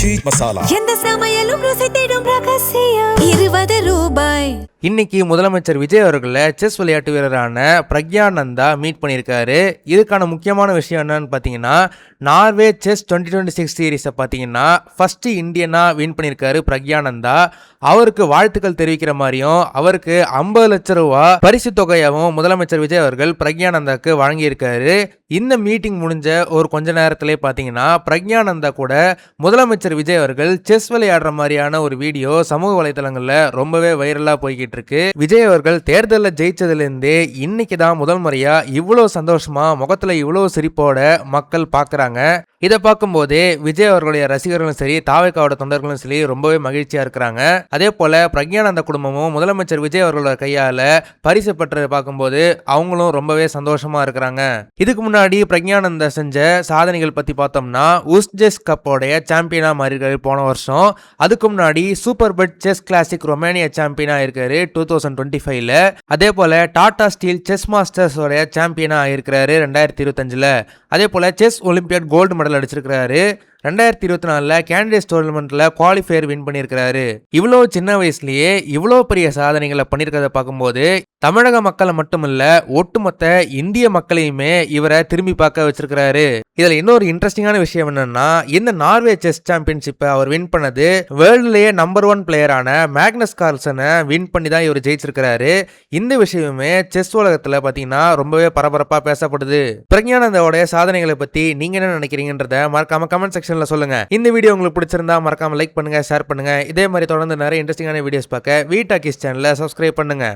மிர்ச்சி மசாலா. எந்த சமையலும் ருசி தேடும் ரகசியம் 20 ரூபாய். இன்னைக்கு முதலமைச்சர் விஜய் அவர்களை செஸ் விளையாட்டு வீரரான பிரக்யானந்தா மீட் பண்ணியிருக்காரு. இதுக்கான முக்கியமான விஷயம் என்னன்னு பார்த்தீங்கன்னா, நார்வே செஸ் 2026 சீரீஸை பார்த்தீங்கன்னா ஃபர்ஸ்ட் இந்தியனா வின் பண்ணியிருக்காரு பிரக்யானந்தா. அவருக்கு வாழ்த்துக்கள் தெரிவிக்கிற மாதிரியும் அவருக்கு 50 லட்சம் ரூபாய் பரிசு தொகையாகவும் முதலமைச்சர் விஜய் அவர்கள் பிரக்யானந்தாக்கு வழங்கியிருக்காரு. இந்த மீட்டிங் முடிஞ்ச ஒரு கொஞ்ச நேரத்திலே பார்த்தீங்கன்னா பிரக்யானந்தா கூட முதலமைச்சர் விஜய் அவர்கள் செஸ் விளையாடுற மாதிரியான ஒரு வீடியோ சமூக வலைதளங்களில் ரொம்பவே வைரலாக போய்கிட்டு இருக்கு. விஜய் அவர்கள் தேர்தலில் ஜெயிச்சதுலேருந்தே இன்னைக்கு தான் முதல் முறையா இவ்வளோ சந்தோஷமா முகத்துல இவ்வளோ சிரிப்போட மக்கள் பார்க்குறாங்க. இதை பார்க்கும்போதே விஜய் அவர்களுடைய ரசிகர்களும் சரி, தாவேக்காவோட தொண்டர்களும் சரி ரொம்பவே மகிழ்ச்சியா இருக்கிறாங்க. அதே போல பிரக்யானந்தா குடும்பமும் முதலமைச்சர் விஜய் அவர்களோட கையால பரிசு பெற்றதை பார்க்கும்போது அவங்களும் ரொம்பவே சந்தோஷமா இருக்கிறாங்க. இதுக்கு முன்னாடி பிரக்யானந்தா செஞ்ச சாதனைகள் பத்தி பார்த்தோம்னா, உஸ்ஜெஸ் கப்போடைய சாம்பியனா மாறியிருக்காரு போன வருஷம். அதுக்கு முன்னாடி super bet chess classic Romania சாம்பியனா இருக்காரு 2025ல. அதே போல டாடா ஸ்டீல் செஸ் மாஸ்டர்ஸ் சாம்பியனா ஆயிருக்கிறாரு 2025ல. அதே போல செஸ் ஒலிம்பியாட் கோல்டு மெடல் அடிச்சிருக்கிறாரு. 2024 கேண்டிடேட்ஸ் டோர்னமெண்ட்ல குவாலிஃபயர் வின் பண்ணியிருக்கிறாரு. இவ்வளோ சின்ன வயசுலயே இவ்வளோ பெரிய சாதனைகளை பண்ணியிருக்கிறத பார்க்கும்போது தமிழக மக்களை மட்டுமில்ல ஒட்டுமொத்த இந்திய மக்களையுமே இவரை திரும்பி பார்க்க வச்சிருக்கிறாரு. இதுல இன்னொரு இன்ட்ரெஸ்டிங்கான விஷயம் என்னன்னா, இந்த நார்வே செஸ் சாம்பியன்ஷிப்பை அவர் வின் பண்ணது வேர்ல்ட்லயே நம்பர் 1 பிளேயரான மேக்னஸ் கார்ல்சனை வின் பண்ணி தான் இவர் ஜெயிச்சிருக்கிறாரு. இந்த விஷயமே செஸ் உலகத்துல பாத்தீங்கன்னா ரொம்பவே பரபரப்பா பேசப்படுது. பிரக்யானந்தாவோட சாதனைகளை பத்தி நீங்க என்ன நினைக்கிறீங்கன்றத மறக்காம கமெண்ட் செக்ஷன்ல சொல்லுங்க. இந்த வீடியோ உங்களுக்கு பிடிச்சிருந்தா மறக்காம லைக் பண்ணுங்க, ஷேர் பண்ணுங்க. இதே மாதிரி தொடர்ந்து நிறைய இன்ட்ரெஸ்டிங்கான வீடியோஸ் பார்க்க வீ டாக்கீஸ் சேனலை சப்ஸ்கிரைப் பண்ணுங்க.